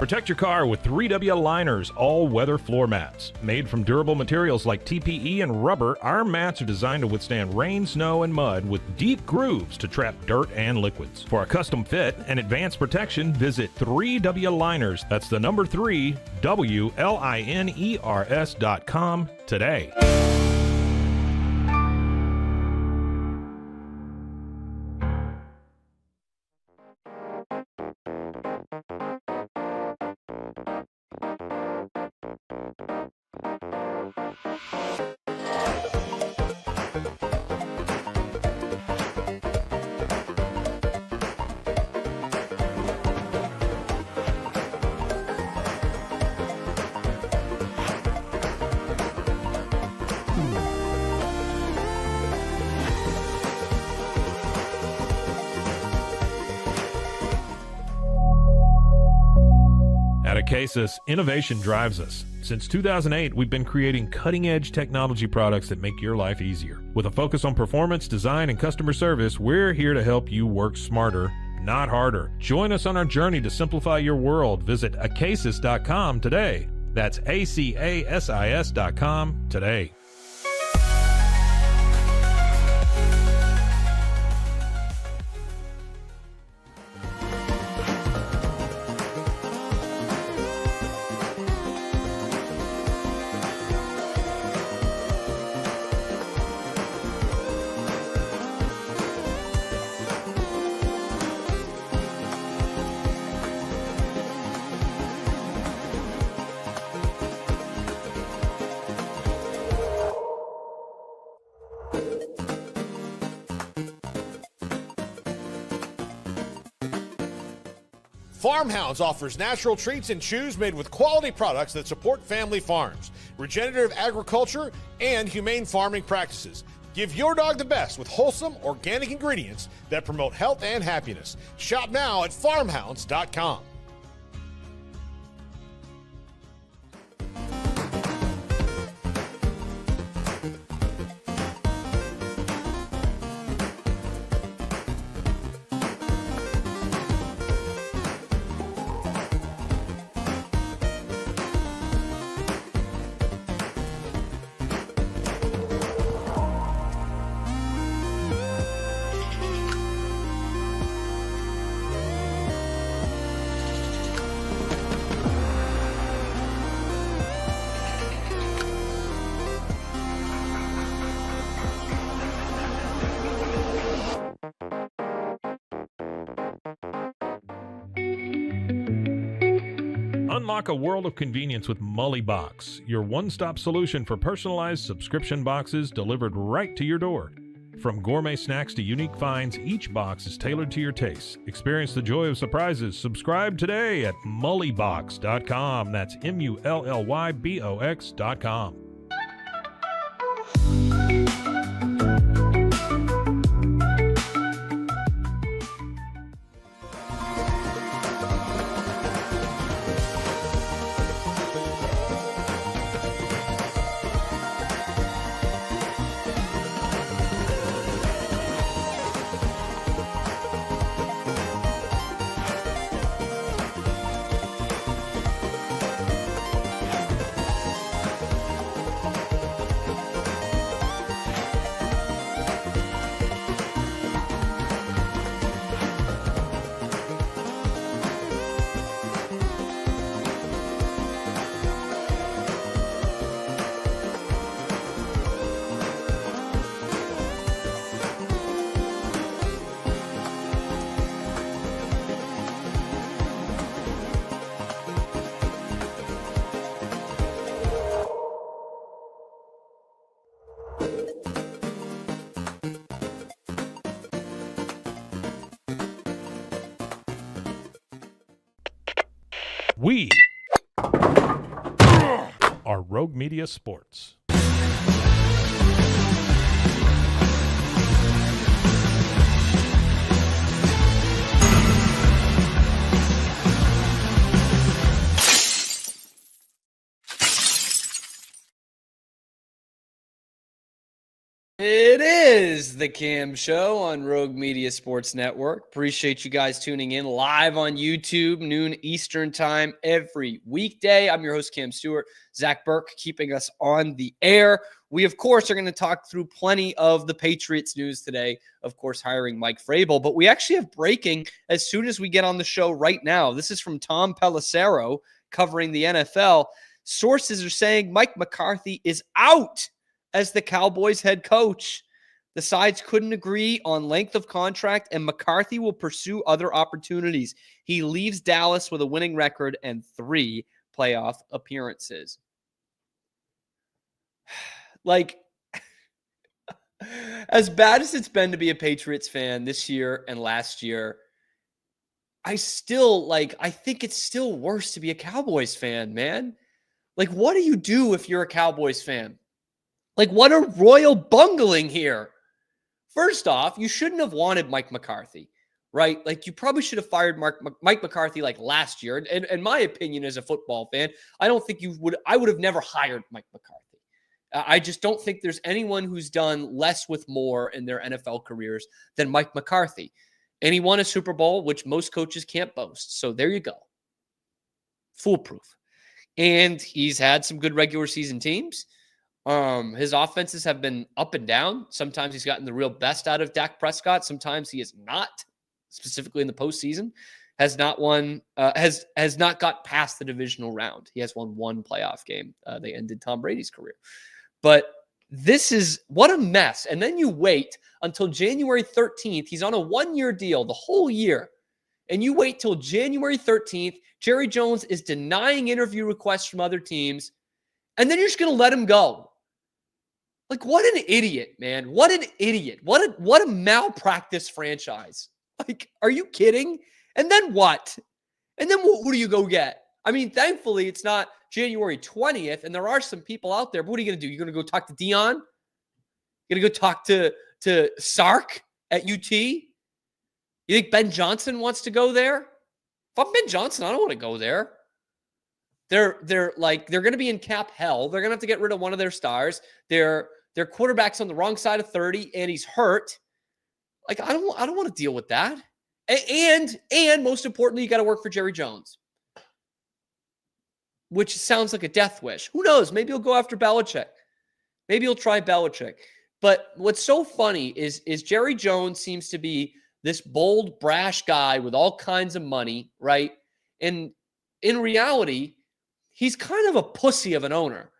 Protect your car with 3W Liners all-weather floor mats. Made from durable materials like TPE and rubber, our mats are designed to withstand rain, snow, and mud with deep grooves to trap dirt and liquids. For a custom fit and advanced protection, visit 3W Liners. That's the number 3, WLINERS.com today. At Acasis, innovation drives us. Since 2008, we've been creating cutting-edge technology products that make your life easier. With a focus on performance, design, and customer service, we're here to help you work smarter, not harder. Join us on our journey to simplify your world. Visit Acasis.com today. That's ACASIS.com today. Farmhounds offers natural treats and chews made with quality products that support family farms, regenerative agriculture, and humane farming practices. Give your dog the best with wholesome, organic ingredients that promote health and happiness. Shop now at farmhounds.com. Unlock a world of convenience with Mully Box, your one-stop solution for personalized subscription boxes delivered right to your door. From gourmet snacks to unique finds, each box is tailored to your tastes. Experience the joy of surprises. Subscribe today at mullybox.com. That's MULLYBOX.com. We are Rogue Media Sports. It is the Cam Show on Rogue Media Sports Network. Appreciate you guys tuning in live on YouTube, noon Eastern time every weekday. I'm your host, Cam Stewart. Zach Burke keeping us on the air. We, of course, are going to talk through plenty of the Patriots news today. Of course, hiring Mike Vrabel. But we actually have breaking as soon as we get on the show right now. This is from Tom Pelissero covering the NFL. Sources are saying Mike McCarthy is out as the Cowboys head coach. The sides couldn't agree on length of contract, and McCarthy will pursue other opportunities. He leaves Dallas with a winning record and 3 playoff appearances. Like, as bad as it's been to be a Patriots fan this year and last year, I think it's still worse to be a Cowboys fan, man. Like, what do you do if you're a Cowboys fan? Like, what a royal bungling here. First off, you shouldn't have wanted Mike McCarthy, right? Like, you probably should have fired Mike McCarthy like last year. And in my opinion, as a football fan, I don't think I would have never hired Mike McCarthy. I just don't think there's anyone who's done less with more in their NFL careers than Mike McCarthy. And he won a Super Bowl, which most coaches can't boast. So there you go. Foolproof. And he's had some good regular season teams. His offenses have been up and down. Sometimes he's gotten the real best out of Dak Prescott. Sometimes he has not, specifically in the postseason, has not got past the divisional round. He has won 1 playoff game. They ended Tom Brady's career. But this is what a mess. And then you wait until January 13th. He's on a 1-year deal the whole year. And you wait till January 13th. Jerry Jones is denying interview requests from other teams. And then you're just going to let him go. Like, what an idiot, man. What an idiot. What a malpractice franchise. Like, are you kidding? And then what? And then who do you go get? I mean, thankfully, it's not January 20th, and there are some people out there. But what are you going to do? You're going to go talk to Dion? You're going to go talk to Sark at UT? You think Ben Johnson wants to go there? If I'm Ben Johnson, I don't want to go there. They're going to be in cap hell. They're going to have to get rid of one of their stars. Their quarterback's on the wrong side of 30 and he's hurt. Like, I don't want to deal with that. And most importantly, you got to work for Jerry Jones, which sounds like a death wish. Who knows? Maybe he'll go after Belichick. Maybe he'll try Belichick. But what's so funny is Jerry Jones seems to be this bold, brash guy with all kinds of money, right? And in reality, he's kind of a pussy of an owner,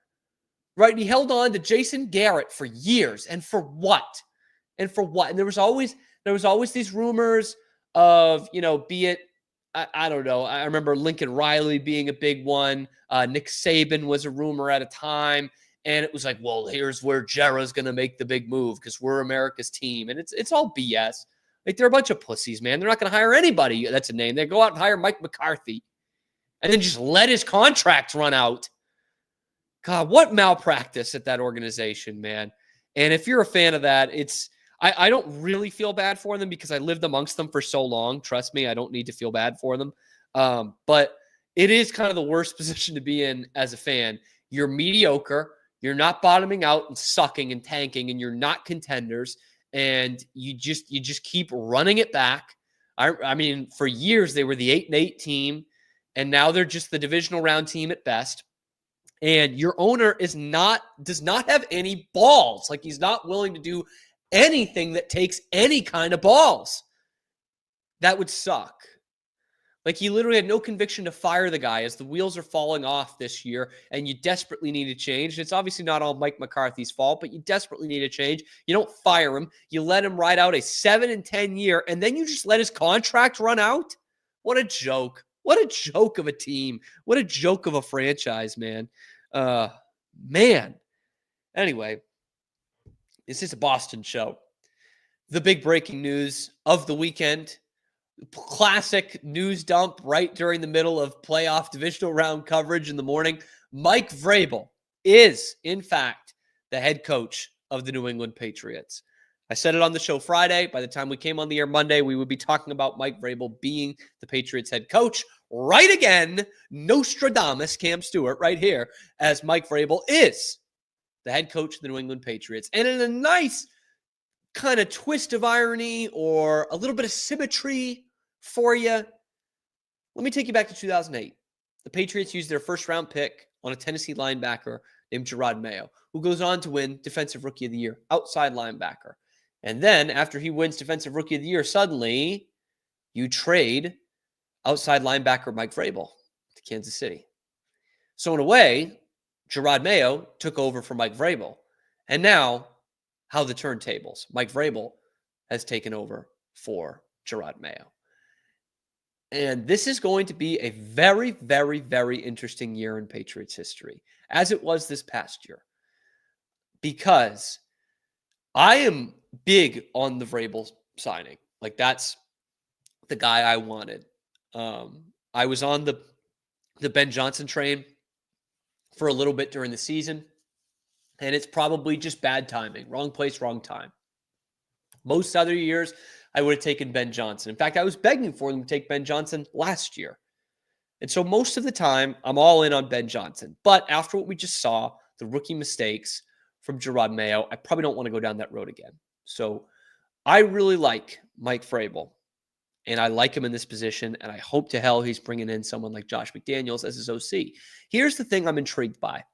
right? He held on to Jason Garrett for years. And for what? And there was always these rumors of, be it, I don't know. I remember Lincoln Riley being a big one. Nick Saban was a rumor at a time. And it was like, well, here's where Jerry's going to make the big move because we're America's team. And it's all BS. Like, they're a bunch of pussies, man. They're not going to hire anybody. That's a name. They go out and hire Mike McCarthy and then just let his contract run out. God, what malpractice at that organization, man. And if you're a fan of that, I don't really feel bad for them because I lived amongst them for so long. Trust me, I don't need to feel bad for them. But it is kind of the worst position to be in as a fan. You're mediocre. You're not bottoming out and sucking and tanking, and you're not contenders. And you just keep running it back. I mean, for years they were the 8-8 team, and now they're just the divisional round team at best. And your owner does not have any balls. Like, he's not willing to do anything that takes any kind of balls. That would suck. Like, he literally had no conviction to fire the guy as the wheels are falling off this year, and you desperately need a change. And it's obviously not all Mike McCarthy's fault, but you desperately need a change. You don't fire him. You let him ride out a 7 and 10 year, and then you just let his contract run out? What a joke. What a joke of a team. What a joke of a franchise, man. Man. Anyway, this is a Boston show. The big breaking news of the weekend. Classic news dump right during the middle of playoff divisional round coverage in the morning. Mike Vrabel is, in fact, the head coach of the New England Patriots. I said it on the show Friday. By the time we came on the air Monday, we would be talking about Mike Vrabel being the Patriots head coach. Right again, Nostradamus, Cam Stewart, right here, as Mike Vrabel is the head coach of the New England Patriots. And in a nice kind of twist of irony or a little bit of symmetry for you, let me take you back to 2008. The Patriots used their first-round pick on a Tennessee linebacker named Jerod Mayo, who goes on to win Defensive Rookie of the Year, outside linebacker. And then after he wins Defensive Rookie of the Year, suddenly you trade outside linebacker Mike Vrabel to Kansas City. So in a way, Jerod Mayo took over for Mike Vrabel. And now, how the turntables. Mike Vrabel has taken over for Jerod Mayo. And this is going to be a very, very, very interesting year in Patriots history, as it was this past year. Because I am big on the Vrabel signing. Like, that's the guy I wanted. I was on the Ben Johnson train for a little bit during the season, and it's probably just bad timing. Wrong place, wrong time. Most other years, I would have taken Ben Johnson. In fact, I was begging for them to take Ben Johnson last year. And so most of the time, I'm all in on Ben Johnson. But after what we just saw, the rookie mistakes from Jerod Mayo, I probably don't want to go down that road again. So I really like Mike Vrabel, and I like him in this position, and I hope to hell he's bringing in someone like Josh McDaniels as his OC. Here's the thing I'm intrigued by.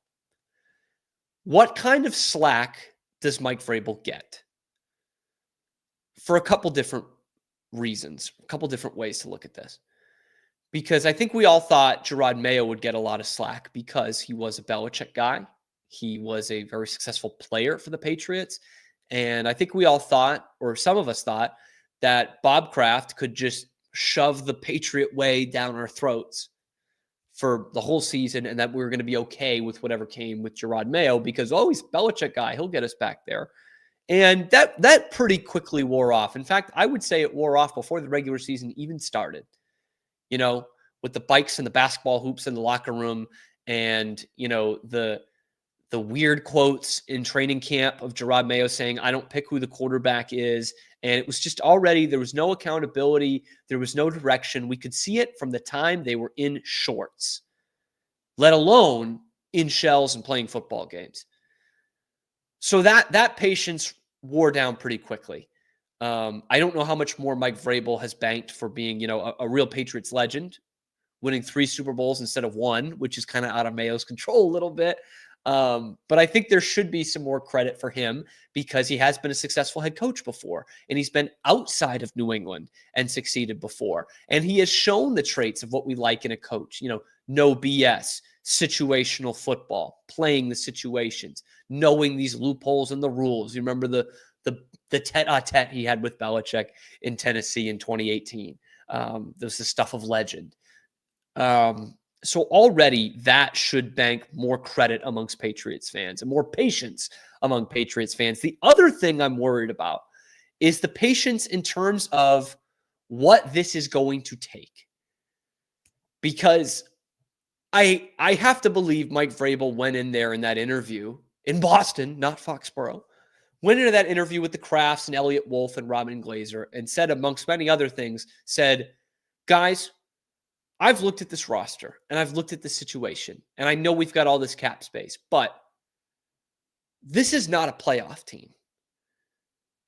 What kind of slack does Mike Vrabel get? For a couple different reasons, a couple different ways to look at this. Because I think we all thought Jerod Mayo would get a lot of slack because he was a Belichick guy. He was a very successful player for the Patriots. And I think we all thought, or some of us thought, that Bob Kraft could just shove the Patriot way down our throats for the whole season and that we were going to be okay with whatever came with Jerod Mayo because, oh, he's a Belichick guy. He'll get us back there. And that pretty quickly wore off. In fact, I would say it wore off before the regular season even started. You know, with the bikes and the basketball hoops in the locker room and, you know, the weird quotes in training camp of Jerod Mayo saying, I don't pick who the quarterback is. And it was just already, there was no accountability. There was no direction. We could see it from the time they were in shorts, let alone in shells and playing football games. So that patience wore down pretty quickly. I don't know how much more Mike Vrabel has banked for being, you know, a real Patriots legend, winning 3 Super Bowls instead of 1, which is kind of out of Mayo's control a little bit. But I think there should be some more credit for him because he has been a successful head coach before, and he's been outside of New England and succeeded before. And he has shown the traits of what we like in a coach, you know, no BS, situational football, playing the situations, knowing these loopholes in the rules. You remember the tete-a-tete he had with Belichick in Tennessee in 2018. There's the stuff of legend. So already that should bank more credit amongst Patriots fans and more patience among Patriots fans. The other thing I'm worried about is the patience in terms of what this is going to take. Because I have to believe Mike Vrabel went in there in that interview in Boston, not Foxborough, went into that interview with the Krafts and Elliott Wolf and Robin Glazer and said, amongst many other things, said, guys, I've looked at this roster and I've looked at the situation and I know we've got all this cap space, but this is not a playoff team.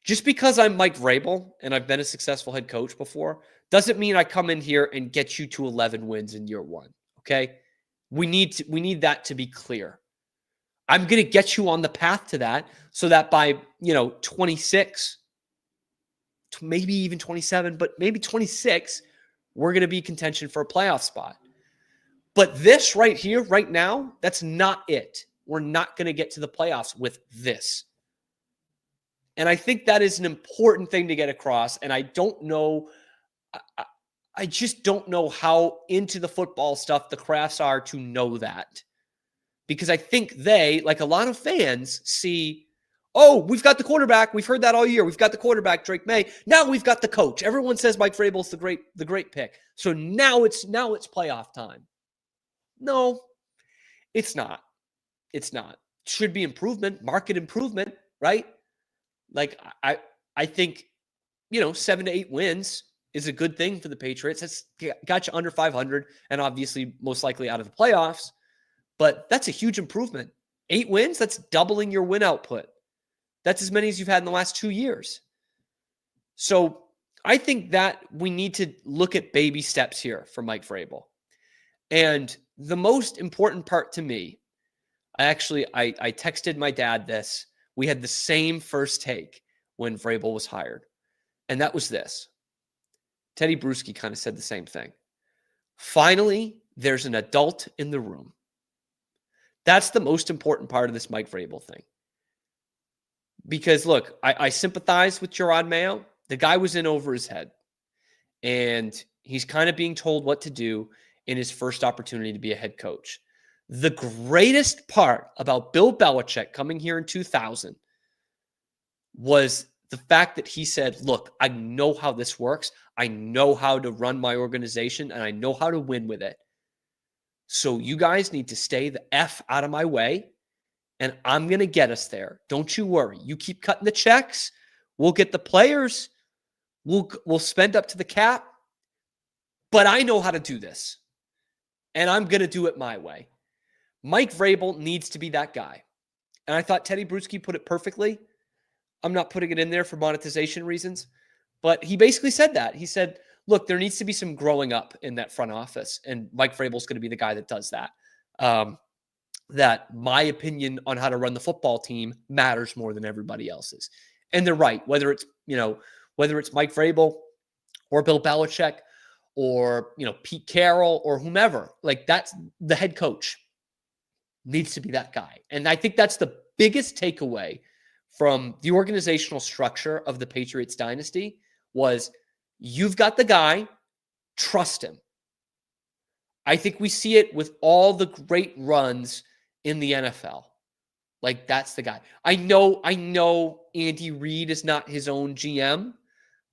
Just because I'm Mike Vrabel and I've been a successful head coach before doesn't mean I come in here and get you to 11 wins in year 1. Okay. We need that to be clear. I'm going to get you on the path to that so that by, 26, maybe even 27, but maybe 26, we're going to be contention for a playoff spot. But this right here, right now, that's not it. We're not going to get to the playoffs with this. And I think that is an important thing to get across. And I don't know, I just don't know how into the football stuff the Krafts are to know that. Because I think they, like a lot of fans, see, oh, we've got the quarterback. We've heard that all year. We've got the quarterback, Drake May. Now we've got the coach. Everyone says Mike Vrabel's the great pick. So now it's playoff time. No, it's not. It's not. Should be improvement, market improvement, right? Like I think, 7 to 8 wins is a good thing for the Patriots. That's got you under 500 and obviously most likely out of the playoffs. But that's a huge improvement. 8 wins, that's doubling your win output. That's as many as you've had in the last 2 years. So I think that we need to look at baby steps here for Mike Vrabel. And the most important part to me, I texted my dad this. We had the same first take when Vrabel was hired. And that was this. Teddy Bruschi kind of said the same thing. Finally, there's an adult in the room. That's the most important part of this Mike Vrabel thing. Because look, I sympathize with Jerod Mayo. The guy was in over his head. And he's kind of being told what to do in his first opportunity to be a head coach. The greatest part about Bill Belichick coming here in 2000 was the fact that he said, look, I know how this works. I know how to run my organization, and I know how to win with it. So you guys need to stay the F out of my way, and I'm going to get us there. Don't you worry. You keep cutting the checks. We'll get the players. We'll spend up to the cap. But I know how to do this, and I'm going to do it my way. Mike Vrabel needs to be that guy. And I thought Teddy Bruschi put it perfectly. I'm not putting it in there for monetization reasons, but he basically said that. He said, look, there needs to be some growing up in that front office, and Mike Vrabel's going to be the guy that does that. That my opinion on how to run the football team matters more than everybody else's. And they're right, whether it's Mike Vrabel or Bill Belichick or, Pete Carroll or whomever, like that's the head coach needs to be that guy. And I think that's the biggest takeaway from the organizational structure of the Patriots dynasty was you've got the guy, trust him. I think we see it with all the great runs in the NFL. Like that's the guy. I know Andy Reid is not his own GM,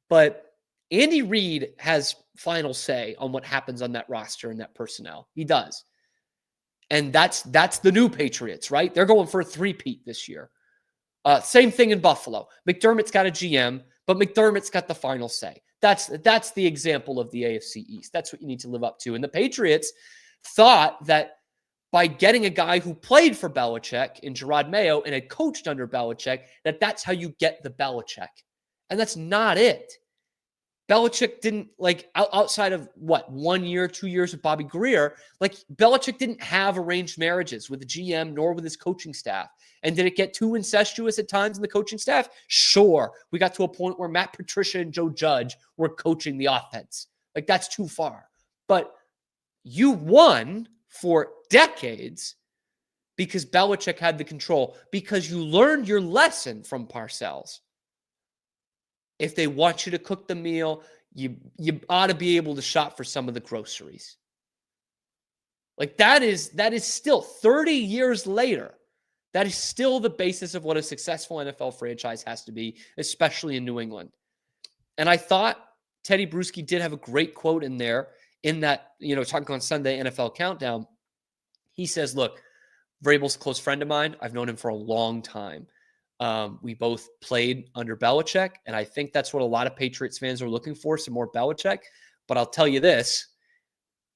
but Andy Reid has final say on what happens on that roster and that personnel. He does. And that's the new Patriots, right? They're going for a three-peat this year. Same thing in Buffalo. McDermott's got a GM, but McDermott's got the final say. That's the example of the AFC East. That's what you need to live up to. And the Patriots thought that by getting a guy who played for Belichick in Jerod Mayo and had coached under Belichick, that's how you get the Belichick. And that's not it. Belichick didn't, outside of 1 year, 2 years with Bobby Greer, Belichick didn't have arranged marriages with the GM nor with his coaching staff. And did it get too incestuous at times in the coaching staff? Sure. We got to a point where Matt Patricia and Joe Judge were coaching the offense. That's too far. But you won for decades because Belichick had the control, because you learned your lesson from Parcells. If they want you to cook the meal, you ought to be able to shop for some of the groceries. That is still 30 years later. That is still the basis of what a successful NFL franchise has to be, especially in New England. And I thought Teddy Bruschi did have a great quote in there in that, talking on Sunday NFL Countdown. He says, look, Vrabel's a close friend of mine. I've known him for a long time. We both played under Belichick, and I think that's what a lot of Patriots fans are looking for, some more Belichick. But I'll tell you this,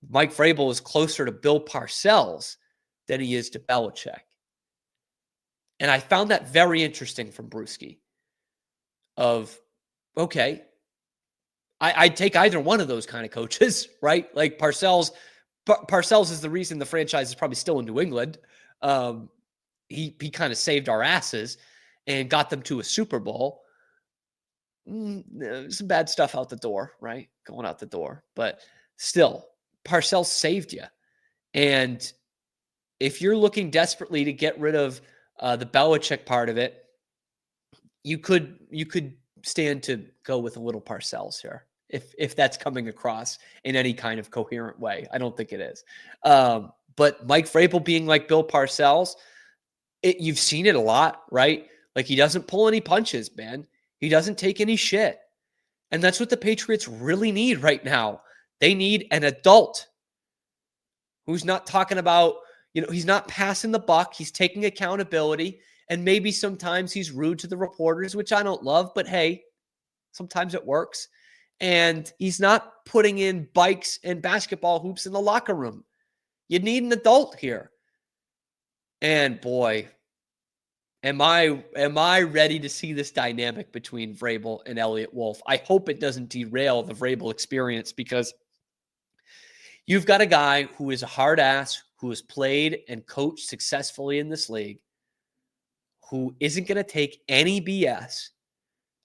Mike Vrabel is closer to Bill Parcells than he is to Belichick. And I found that very interesting from Bruschi of, okay, I'd take either one of those kind of coaches, right? Like Parcells is the reason the franchise is probably still in New England. He kind of saved our asses and got them to a Super Bowl. Some bad stuff out the door, right? Going out the door. But still, Parcells saved you. And if you're looking desperately to get rid of the Belichick part of it, you could stand to go with a little Parcells here, if that's coming across in any kind of coherent way. I don't think it is. But Mike Vrabel being like Bill Parcells, you've seen it a lot, right? He doesn't pull any punches, man. He doesn't take any shit. And that's what the Patriots really need right now. They need an adult who's not talking about, he's not passing the buck. He's taking accountability. And maybe sometimes he's rude to the reporters, which I don't love, but hey, sometimes it works. And he's not putting in bikes and basketball hoops in the locker room. You need an adult here. And boy, Am I ready to see this dynamic between Vrabel and Elliott Wolf? I hope it doesn't derail the Vrabel experience, because you've got a guy who is a hard ass, who has played and coached successfully in this league, who isn't going to take any BS.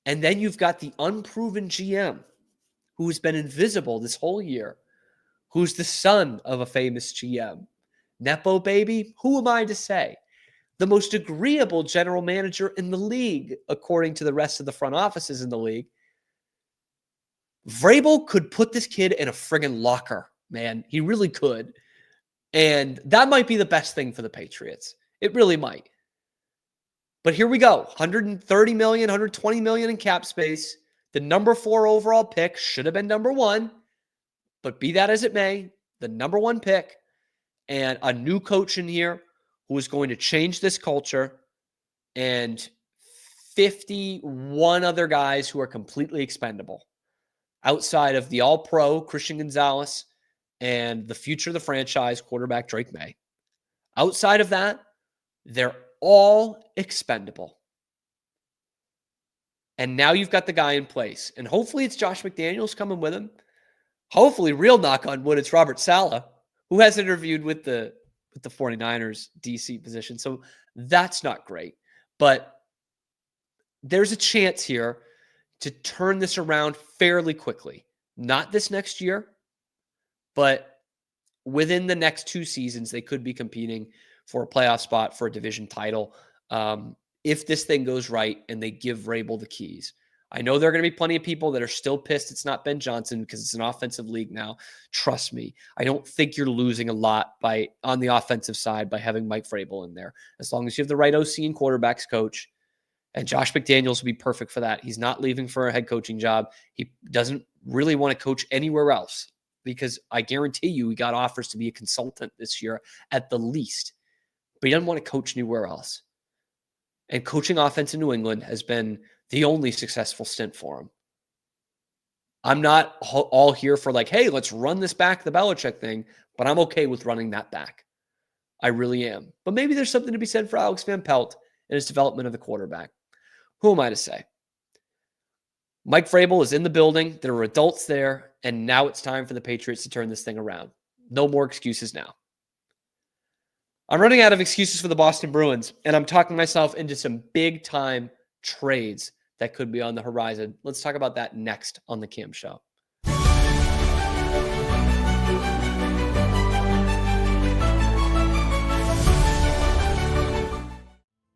And then you've got the unproven GM who's been invisible this whole year, who's the son of a famous GM. Nepo baby? Who am I to say? The most agreeable general manager in the league, according to the rest of the front offices in the league. Vrabel could put this kid in a friggin' locker, man. He really could. And that might be the best thing for the Patriots. It really might. But here we go. $130 million, $120 million in cap space. The number 4 overall pick should have been number 1. But be that as it may, the number 1 pick and a new coach in here who is going to change this culture, and 51 other guys who are completely expendable outside of the all-pro Christian Gonzalez and the future of the franchise quarterback Drake May. Outside of that, they're all expendable. And now you've got the guy in place. And hopefully it's Josh McDaniels coming with him. Hopefully, real knock on wood, it's Robert Saleh, who has interviewed with the 49ers DC position. So that's not great. But there's a chance here to turn this around fairly quickly. Not this next year, but within the next 2 seasons, they could be competing for a playoff spot, for a division title, if this thing goes right and they give Vrabel the keys. I know there are going to be plenty of people that are still pissed it's not Ben Johnson because it's an offensive league now. Trust me, I don't think you're losing a lot on the offensive side by having Mike Vrabel in there. As long as you have the right OC and quarterbacks coach, and Josh McDaniels will be perfect for that. He's not leaving for a head coaching job. He doesn't really want to coach anywhere else, because I guarantee you he got offers to be a consultant this year at the least, but he doesn't want to coach anywhere else. And coaching offense in New England has been the only successful stint for him. I'm not all here for like, hey, let's run this back, the Belichick thing, but I'm okay with running that back. I really am. But maybe there's something to be said for Alex Van Pelt and his development of the quarterback. Who am I to say? Mike Vrabel is in the building. There are adults there, and now it's time for the Patriots to turn this thing around. No more excuses now. I'm running out of excuses for the Boston Bruins, and I'm talking myself into some big-time trades that could be on the horizon. Let's talk about that next on the Cam Show.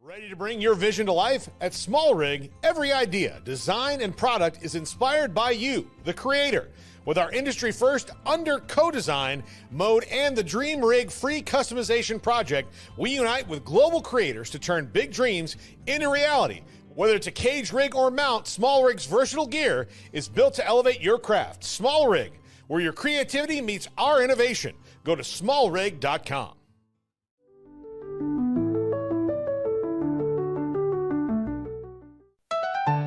Ready to bring your vision to life? At Small Rig, every idea, design, and product is inspired by you, the creator. With our industry-first under co-design mode and the Dream Rig free customization project, we unite with global creators to turn big dreams into reality. Whether it's a cage rig or mount, Small Rig's versatile gear is built to elevate your craft. Small Rig, where your creativity meets our innovation. Go to smallrig.com.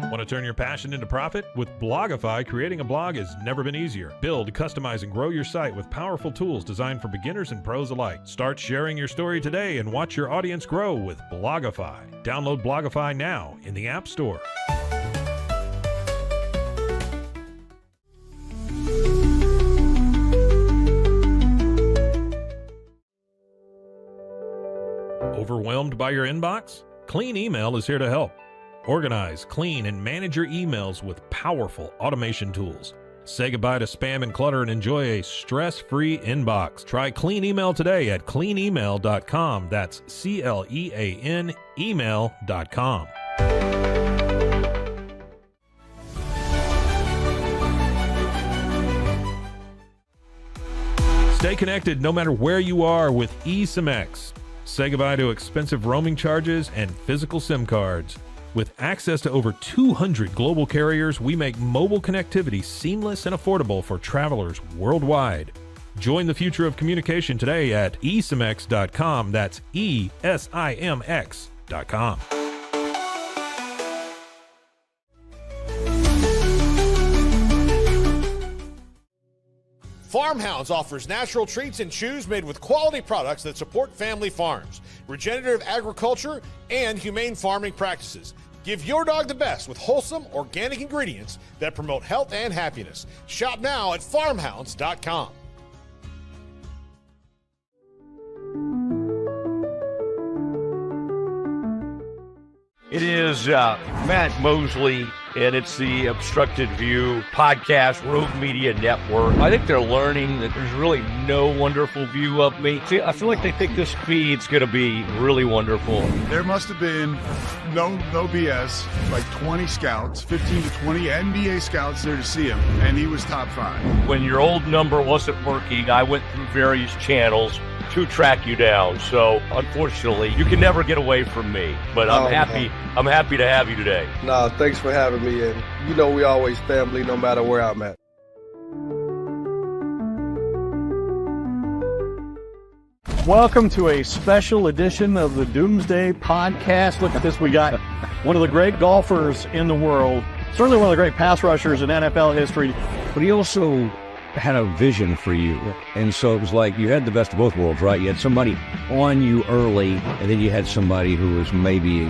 Want to turn your passion into profit? With Blogify, creating a blog has never been easier. Build, customize, and grow your site with powerful tools designed for beginners and pros alike. Start sharing your story today and watch your audience grow with Blogify. Download Blogify now in the App Store. Overwhelmed by your inbox? Clean Email is here to help. Organize, clean, and manage your emails with powerful automation tools. Say goodbye to spam and clutter and enjoy a stress-free inbox. Try Clean Email today at cleanemail.com. That's CLEAN email.com. Stay connected no matter where you are with eSIM-X. Say goodbye to expensive roaming charges and physical SIM cards. With access to over 200 global carriers, we make mobile connectivity seamless and affordable for travelers worldwide. Join the future of communication today at eSIMX.com. That's ESIMX.com. Farmhounds offers natural treats and chews made with quality products that support family farms. regenerative agriculture, and humane farming practices. Give your dog the best with wholesome, organic ingredients that promote health and happiness. Shop now at farmhounds.com. It is Matt Mosley, and it's the Obstructed View podcast, Rogue Media Network. I think they're learning that there's really no wonderful view of me. See, I feel like they think this feed's going to be really wonderful. There must have been, no BS, like 20 scouts, 15 to 20 NBA scouts there to see him, and he was top 5. When your old number wasn't working, I went through various channels to track you down. So unfortunately, you can never get away from me. But I'm happy. Man. I'm happy to have you today. Nah, thanks for having me. And you know we always family, no matter where I'm at. Welcome to a special edition of the Doomsday Podcast. Look at this. We got one of the great golfers in the world, certainly one of the great pass rushers in NFL history. But he also had a vision for you. And so it was like you had the best of both worlds, right? You had somebody on you early, and then you had somebody who was maybe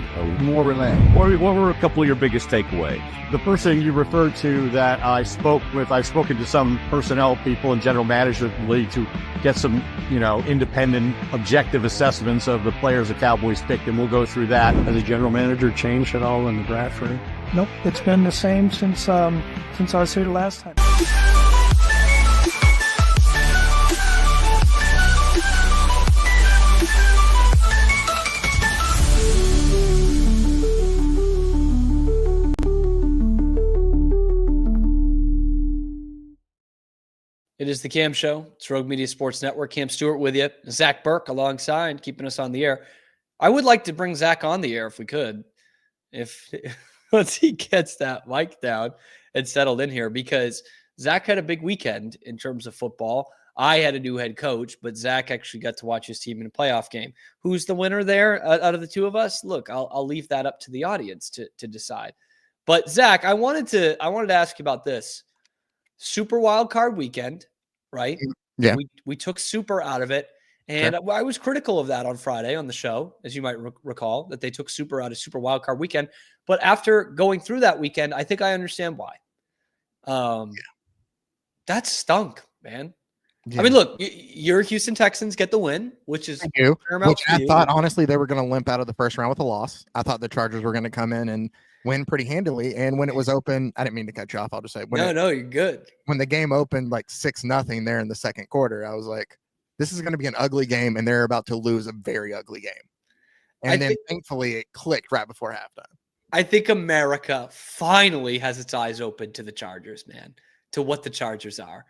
more relaxed. What were a couple of your biggest takeaways? The first thing you referred to that I've spoken to some personnel people and general managers of the league to get some, independent, objective assessments of the players the Cowboys picked, and we'll go through that. Has the general manager changed at all in the draft room? Nope, it's been the same since I was here the last time. It is the Cam Show. It's Rogue Media Sports Network. Cam Stewart with you. Zach Burke alongside, keeping us on the air. I would like to bring Zach on the air if we could. If once he gets that mic down and settled in here, because Zach had a big weekend in terms of football. I had a new head coach, but Zach actually got to watch his team in a playoff game. Who's the winner there out of the two of us? Look, I'll leave that up to the audience to decide. But Zach, I wanted to ask you about this. Super wild card weekend, right? Yeah. We took super out of it. And sure. I was critical of that on Friday on the show, as you might recall, that they took super out of super wild card weekend. But after going through that weekend, I think I understand why. That stunk, man. Yeah. I mean, look, your Houston Texans get the win, which is paramount. Which I thought, honestly, they were going to limp out of the first round with a loss. I thought the Chargers were going to come in and win pretty handily. And when it was open, I didn't mean to cut you off. I'll just say, no, you're good. When the game opened like 6-0 there in the second quarter, I was like, this is going to be an ugly game, and they're about to lose a very ugly game. And then thankfully it clicked right before halftime. I think America finally has its eyes open to the Chargers, man, to what the Chargers are.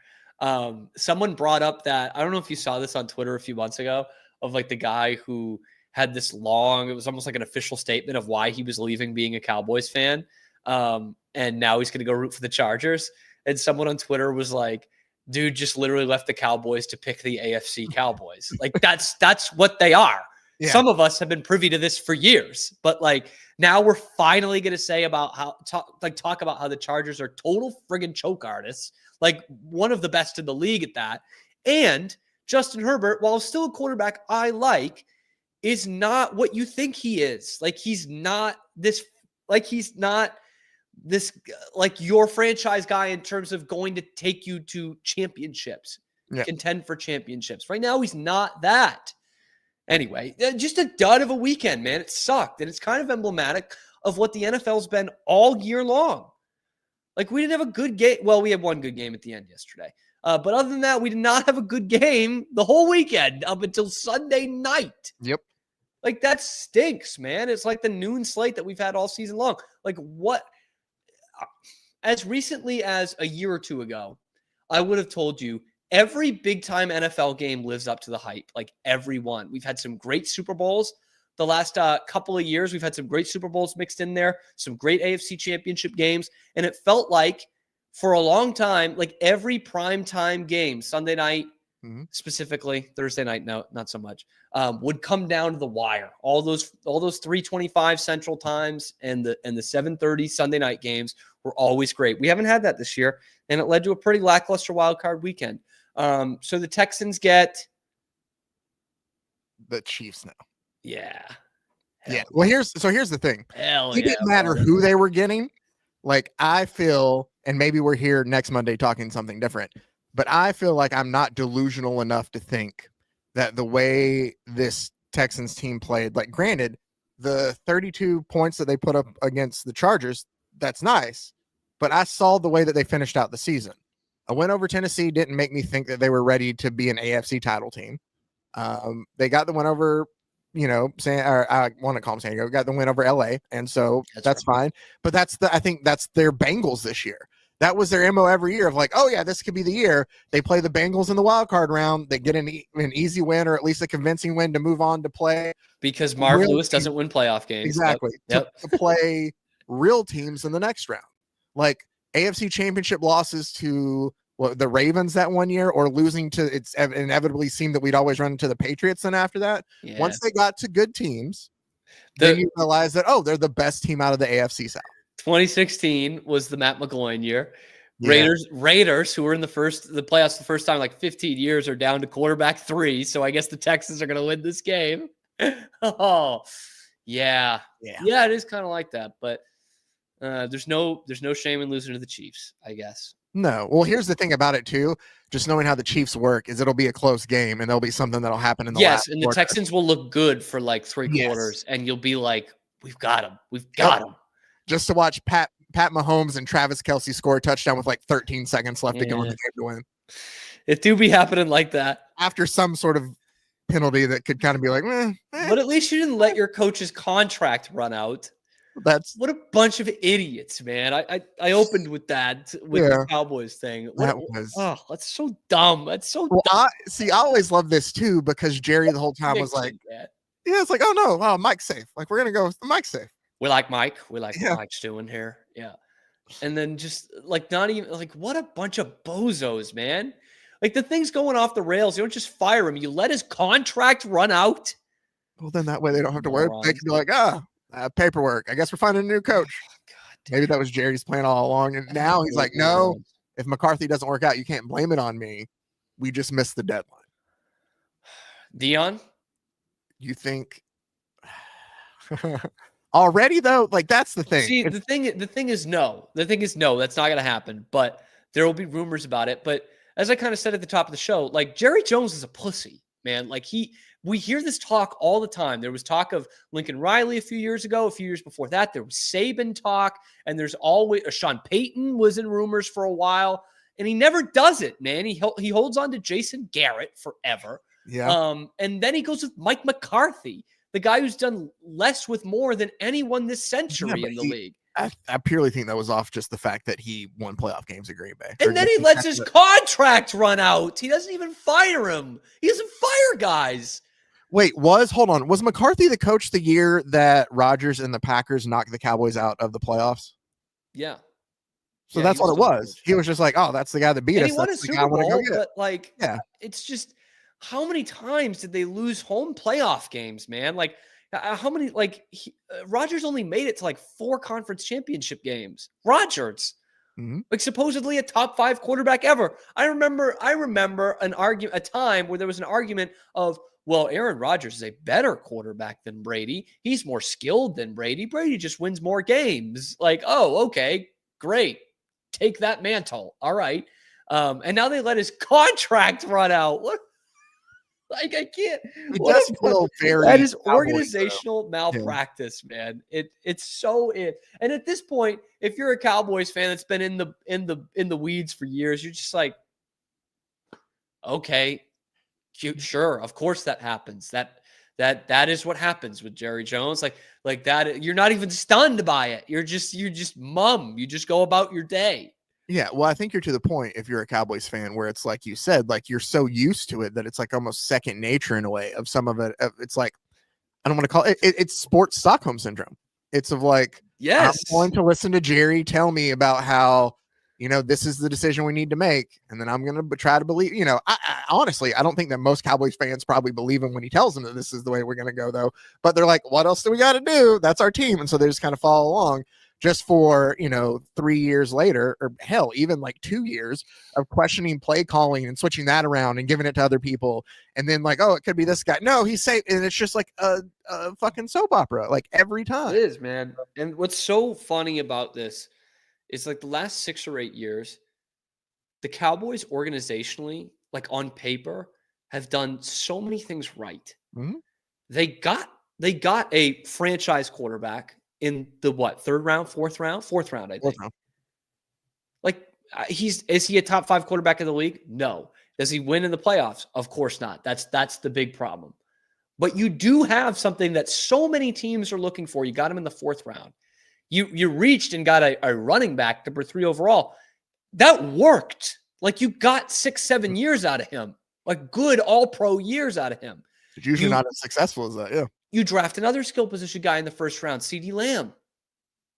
Someone brought up that, I don't know if you saw this on Twitter a few months ago, of like the guy who had this long, it was almost like an official statement of why he was leaving being a Cowboys fan. And now he's going to go root for the Chargers. And someone on Twitter was like, dude just literally left the Cowboys to pick the AFC Cowboys. Like that's what they are. Yeah. Some of us have been privy to this for years, but like now we're finally going to say about talk about how the Chargers are total friggin' choke artists, like one of the best in the league at that. And Justin Herbert, while still a quarterback I like, is not what you think he is. Like he's not this like your franchise guy in terms of going to take you to championships, contend for championships. Right now, he's not that. Anyway, just a dud of a weekend, man. It sucked. And it's kind of emblematic of what the NFL's been all year long. Like we didn't have a good game. Well, we had one good game at the end yesterday. But other than that, we did not have a good game the whole weekend up until Sunday night. Yep. Like that stinks, man. It's like the noon slate that we've had all season long. Like what? As recently as a year or two ago, I would have told you every big-time NFL game lives up to the hype, like every one. We've had some great Super Bowls the last couple of years. We've had some great Super Bowls mixed in there, some great AFC championship games, and it felt like for a long time, like every primetime game, Sunday night, specifically Thursday night, no, not so much, would come down to the wire. All those 3:25 Central times and the 7:30 Sunday night games were always great. We haven't had that this year, and it led to a pretty lackluster wild card weekend. So the Texans get the Chiefs now. Yeah. Yeah. Well, here's the thing. Hell It didn't matter who they were getting. Like, I feel, and maybe we're here next Monday talking something different, but I feel like I'm not delusional enough to think that the way this Texans team played, like, granted, the 32 points that they put up against the Chargers, that's nice, but I saw the way that they finished out the season. A win over Tennessee didn't make me think that they were ready to be an AFC title team. They got the win over, I want to call them San Diego, got the win over LA. And so that's fine. But I think that's their Bengals this year. That was their MO every year of like, oh yeah, this could be the year. They play the Bengals in the wild card round. They get an easy win, or at least a convincing win, to move on to play. Because Marv Lewis doesn't win playoff games. Exactly. Yep. To play real teams in the next round. Like AFC championship losses to the Ravens that one year, or losing to, it's inevitably seemed that we'd always run into the Patriots. And after that, once they got to good teams, then you realize that, oh, they're the best team out of the AFC South. 2016 was the Matt McGloin year. Yeah. Raiders, who were in the playoffs the first time in like 15 years, are down to quarterback 3. So I guess the Texans are going to win this game. Oh, yeah. It is kind of like that, but there's no shame in losing to the Chiefs, I guess. No. Well, here's the thing about it too. Just knowing how the Chiefs work is it'll be a close game, and there'll be something that'll happen in the last and quarter. The Texans will look good for like 3 quarters, and you'll be like, we've got him. We've got him. Just to watch Pat Mahomes and Travis Kelce score a touchdown with like 13 seconds left to go in the game to win. It do be happening like that. After some sort of penalty that could kind of be like, But at least you didn't let your coach's contract run out. What a bunch of idiots, man. I opened with that the Cowboys thing. That's so dumb. That's so dumb. I always love this too, because Jerry the whole time was like, it's like, oh no, Mike's safe. Like, we're gonna go with Mike's safe. We like Mike. We like what Mike's doing here. Yeah. And then just like, not even like, what a bunch of bozos, man. Like, the thing's going off the rails. You don't just fire him. You let his contract run out. Well, then that way they don't have to worry. They can be like, paperwork. I guess we're finding a new coach. Maybe that was Jerry's plan all along. And now he's like, no, if McCarthy doesn't work out, you can't blame it on me. We just missed the deadline. Dion? You think... Already though, like, that's the thing. See, the thing is no. The thing is no, that's not going to happen. But there will be rumors about it. But as I kind of said at the top of the show, like, Jerry Jones is a pussy, man. Like, we hear this talk all the time. There was talk of Lincoln Riley a few years ago. A few years before that, there was Saban talk, and there's always Sean Payton was in rumors for a while, and he never does it, man. He holds on to Jason Garrett forever. Yeah. And then he goes with Mike McCarthy, the guy who's done less with more than anyone this century in the league. I purely think that was off just the fact that he won playoff games at Green Bay. And then he lets his contract run out. He doesn't even fire him. He doesn't fire guys. Wait, was McCarthy the coach the year that Rodgers and the Packers knocked the Cowboys out of the playoffs? Yeah. So that's what it was. He was just like, oh, that's the guy that beat us. He won a Super Bowl, but like, it's just, how many times did they lose home playoff games, man? Like, how many, Rodgers only made it to like 4 conference championship games. Rodgers, like, supposedly a top 5 quarterback ever. I remember a time where there was an argument of, well, Aaron Rodgers is a better quarterback than Brady. He's more skilled than Brady. Brady just wins more games. Like, oh, okay, great. Take that mantle. All right. And now they let his contract run out. What? Like, I can't. That is organizational malpractice, man. It's so it. And at this point, if you're a Cowboys fan that's been in the weeds for years, you're just like, okay, sure, of course that happens. That is what happens with Jerry Jones. Like that. You're not even stunned by it. You're just mum. You just go about your day. Yeah, well, I think you're to the point, if you're a Cowboys fan, where it's like you said, like, you're so used to it that it's like almost second nature in a way of some of it. It's like, I don't want to call it, it's sports Stockholm syndrome. It's of like, yes, I'm going to listen to Jerry tell me about how, this is the decision we need to make. And then I'm going to try to believe, I honestly, I don't think that most Cowboys fans probably believe him when he tells them that this is the way we're going to go, though. But they're like, what else do we got to do? That's our team. And so they just kind of follow along. just for, 3 years later, or hell, even like 2 years of questioning play calling and switching that around and giving it to other people. And then like, oh, it could be this guy. No, he's safe. And it's just like a fucking soap opera, like every time. It is, man. And what's so funny about this is like the last 6 or 8 years, the Cowboys organizationally, like on paper, have done so many things right. Mm-hmm. They got a franchise quarterback in the fourth round, I think. Fourth round. Like is he a top 5 quarterback in the league? No. Does he win in the playoffs? Of course not. That's the big problem. But you do have something that so many teams are looking for. You got him in the 4th round. You reached and got a running back, number 3 overall. That worked. Like you got 6-7 years out of him. Like good all-pro years out of him. It's usually not as successful as that, yeah. You draft another skill position guy in the 1st round, CeeDee Lamb.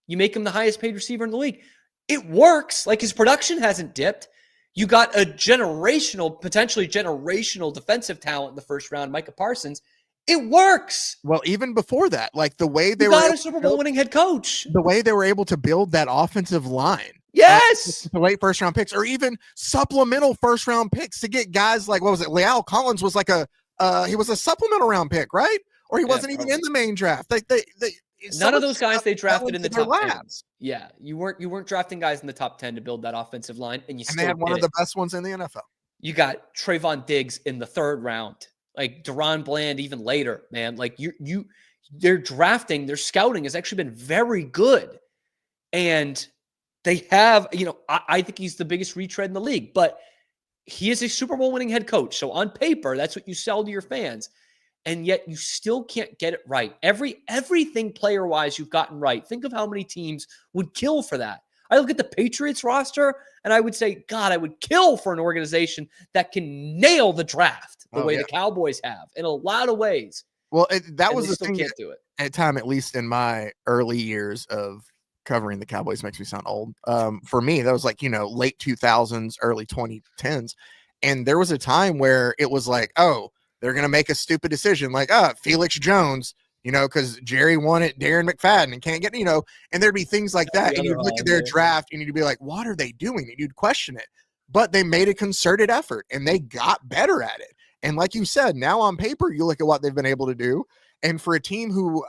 You make him the highest paid receiver in the league. It works. Like his production hasn't dipped. You got a potentially generational defensive talent in the 1st round, Micah Parsons. It works. Well, even before that, like the way they got a Super Bowl winning head coach. The way they were able to build that offensive line. Yes. The late 1st round picks, or even supplemental 1st round picks to get guys like, what was it? Leal Collins was like he was a supplemental round pick, right? Or he wasn't even in the main draft. None of those guys they drafted in the top 10. Yeah, you weren't drafting guys in the top 10 to build that offensive line, and they had one of the best ones in the NFL. You got Trayvon Diggs in the 3rd round, like Deron Bland even later, man. Like their drafting, their scouting has actually been very good, and they have, I think he's the biggest retread in the league, but he is a Super Bowl winning head coach. So on paper, that's what you sell to your fans. And yet you still can't get it right. Everything player-wise you've gotten right. Think of how many teams would kill for that. I look at the Patriots roster and I would say, God, I would kill for an organization that can nail the draft the way the Cowboys have in a lot of ways. Well, that was the thing. Can't do it. At time, at least in my early years of covering the Cowboys, makes me sound old. For me, that was like, late 2000s, early 2010s. And there was a time where it was like, oh, they're going to make a stupid decision like, Felix Jones, because Jerry wanted Darren McFadden and can't get, and there'd be things like that. And you'd look at their draft and you'd be like, what are they doing? And you'd question it. But they made a concerted effort and they got better at it. And like you said, now on paper, you look at what they've been able to do. And for a team who,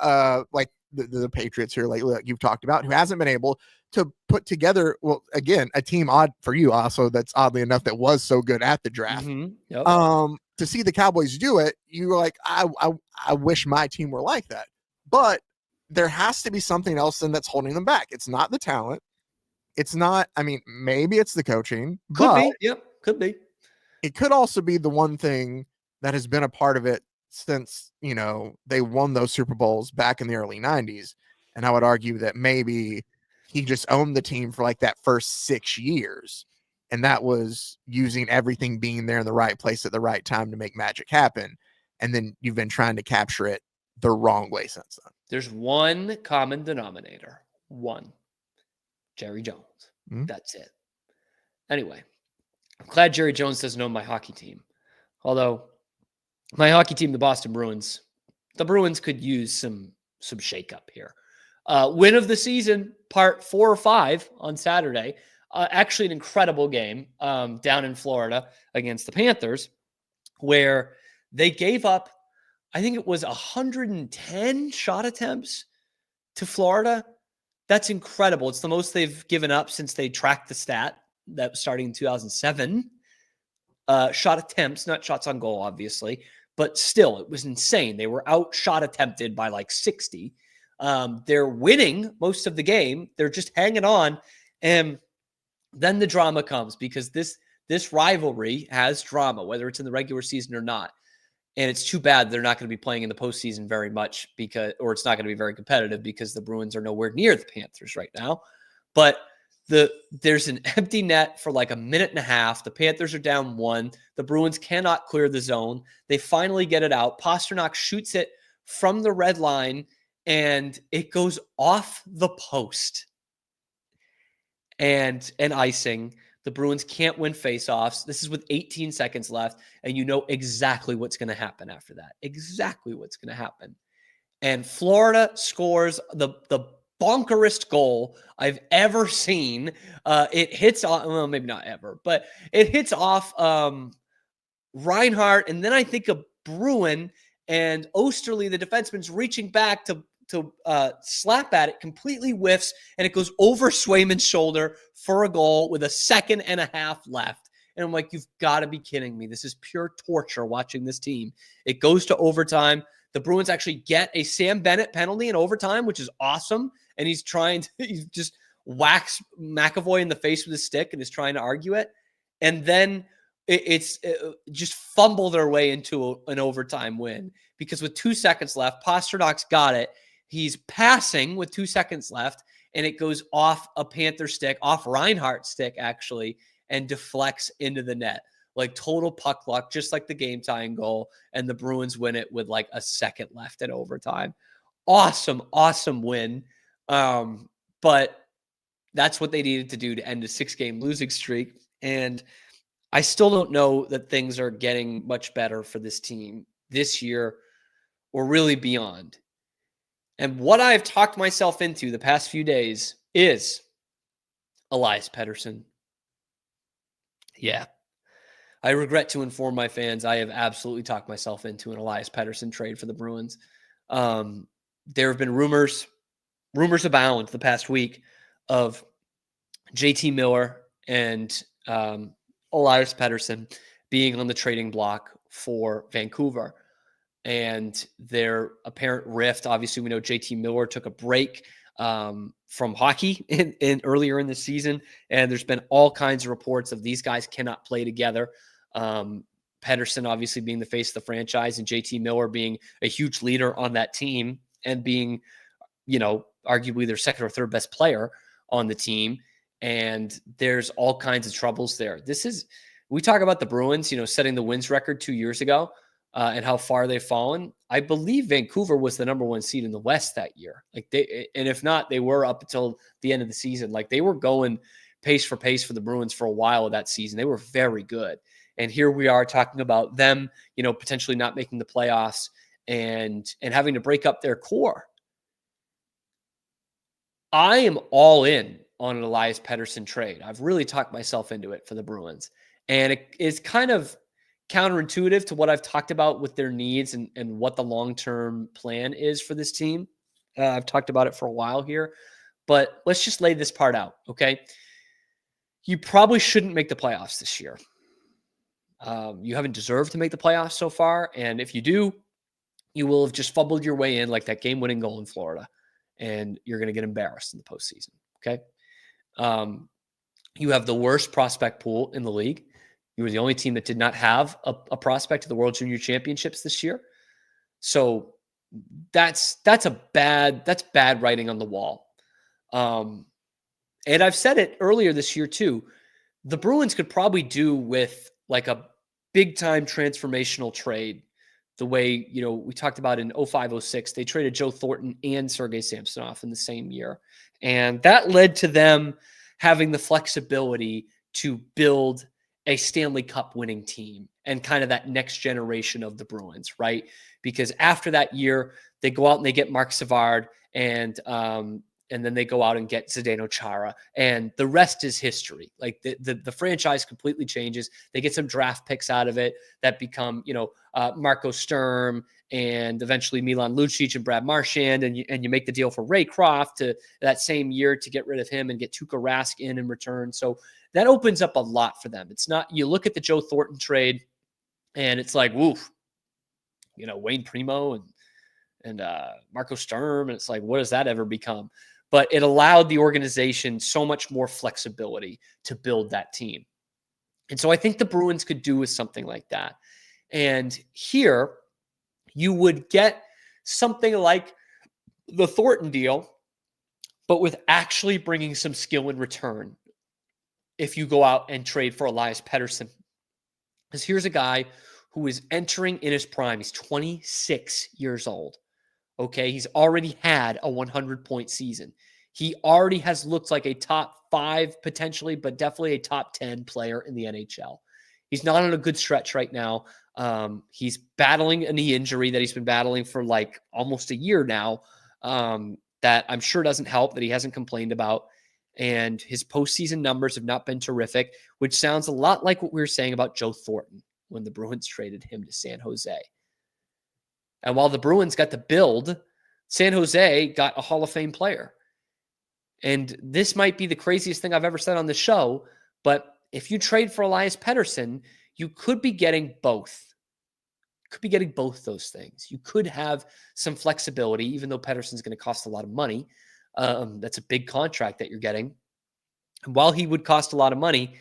like the Patriots here, like you've talked about, who hasn't been able to put together, well, again, a team odd for you also, that's oddly enough that was so good at the draft. Mm-hmm. Yep. To see the Cowboys do it, you were like, I wish my team were like that. But there has to be something else then that's holding them back. It's not the talent. It's not, maybe it's the coaching. Could be. Yep. Could be. It could also be the one thing that has been a part of it since, they won those Super Bowls back in the early 90s. And I would argue that maybe he just owned the team for like that first 6 years. And that was using everything being there in the right place at the right time to make magic happen. And then you've been trying to capture it the wrong way since then. There's one common denominator. One. Jerry Jones. Mm-hmm. That's it. Anyway, I'm glad Jerry Jones doesn't own my hockey team. Although my hockey team, the Boston Bruins, could use some shakeup here. Win of the season, part 4 or 5 on Saturday. Actually an incredible game down in Florida against the Panthers, where they gave up, I think it was 110 shot attempts to Florida. That's incredible. It's the most they've given up since they tracked the stat that was starting in 2007. Shot attempts, not shots on goal, obviously, but still, it was insane. They were out shot attempted by like 60. They're winning most of the game. They're just hanging on. And then the drama comes because this rivalry has drama, whether it's in the regular season or not. And it's too bad they're not going to be playing in the postseason very much or it's not going to be very competitive because the Bruins are nowhere near the Panthers right now. But there's an empty net for like a minute and a half. The Panthers are down 1. The Bruins cannot clear the zone. They finally get it out. Pasternak shoots it from the red line and it goes off the post. And icing. The Bruins can't win faceoffs. This is with 18 seconds left, and you know exactly what's going to happen after that. Exactly what's going to happen. And Florida scores the bonkerest goal I've ever seen. It hits off, well, maybe not ever, but it hits off Reinhart, and then I think of Bruin, and Osterley, the defenseman's reaching back to slap at it, completely whiffs, and it goes over Swayman's shoulder for a goal with a 1.5 seconds left. And I'm like, you've got to be kidding me. This is pure torture watching this team. It goes to overtime. The Bruins actually get a Sam Bennett penalty in overtime, which is awesome. And he just whacks McAvoy in the face with his stick and is trying to argue it. And then it's just fumble their way into an overtime win, because with 2 seconds left, Pasternak's got it. He's passing with 2 seconds left, and it goes off a Panther stick, off Reinhardt's stick, actually, and deflects into the net. Like total puck luck, just like the game-tying goal, and the Bruins win it with like a second left in overtime. Awesome, awesome win. But that's what they needed to do to end a 6-game losing streak. And I still don't know that things are getting much better for this team this year or really beyond. And what I've talked myself into the past few days is Elias Pettersson. Yeah. I regret to inform my fans, I have absolutely talked myself into an Elias Pettersson trade for the Bruins. There have been rumors abound the past week of JT Miller and Elias Pettersson being on the trading block for Vancouver. And their apparent rift, obviously we know JT Miller took a break from hockey in earlier in the season, and there's been all kinds of reports of these guys cannot play together. Pettersson obviously being the face of the franchise, and JT Miller being a huge leader on that team and being, arguably their second or third best player on the team. And there's all kinds of troubles there. We talk about the Bruins, setting the wins record 2 years ago. And how far they've fallen. I believe Vancouver was the number 1 seed in the West that year. And if not, they were up until the end of the season. Like they were going pace for pace for the Bruins for a while of that season. They were very good. And here we are talking about them, potentially not making the playoffs and having to break up their core. I am all in on an Elias Pettersson trade. I've really talked myself into it for the Bruins. And it is kind of counterintuitive to what I've talked about with their needs and what the long-term plan is for this team. I've talked about it for a while here, but let's just lay this part out, okay? You probably shouldn't make the playoffs this year. You haven't deserved to make the playoffs so far, and if you do, you will have just fumbled your way in like that game-winning goal in Florida, and you're going to get embarrassed in the postseason, okay? You have the worst prospect pool in the league. You were the only team that did not have a prospect to the World Junior Championships this year. So that's bad writing on the wall. And I've said it earlier this year too. The Bruins could probably do with like a big time transformational trade. The way, we talked about in 05-06, they traded Joe Thornton and Sergei Samsonov in the same year. And that led to them having the flexibility to build a Stanley Cup winning team and kind of that next generation of the Bruins, right? Because after that year, they go out and they get Mark Savard and then they go out and get Zdeno Chara, and the rest is history. Like the franchise completely changes. They get some draft picks out of it that become, Marco Sturm and eventually Milan Lucic and Brad Marchand, and you make the deal for Ray Croft to that same year to get rid of him and get Tuukka Rask in return. So that opens up a lot for them. It's not, you look at the Joe Thornton trade and it's like, woof, Wayne Primo and Marco Sturm. And it's like, what does that ever become? But it allowed the organization so much more flexibility to build that team. And so I think the Bruins could do with something like that. And here you would get something like the Thornton deal, but with actually bringing some skill in return. If you go out and trade for Elias Pettersson, because here's a guy who is entering in his prime. He's 26 years old. Okay. He's already had a 100-point season. He already has looked like a top 5 potentially, but definitely a top 10 player in the NHL. He's not on a good stretch right now. He's battling a knee injury that he's been battling for like almost a year now. that I'm sure doesn't help, that he hasn't complained about. And his postseason numbers have not been terrific, which sounds a lot like what we were saying about Joe Thornton when the Bruins traded him to San Jose. And while the Bruins got the build, San Jose got a Hall of Fame player. And this might be the craziest thing I've ever said on the show, but if you trade for Elias Pettersson, you could be getting both. Could be getting both those things. You could have some flexibility, even though Pettersson's going to cost a lot of money. That's a big contract that you're getting. And while he would cost a lot of money,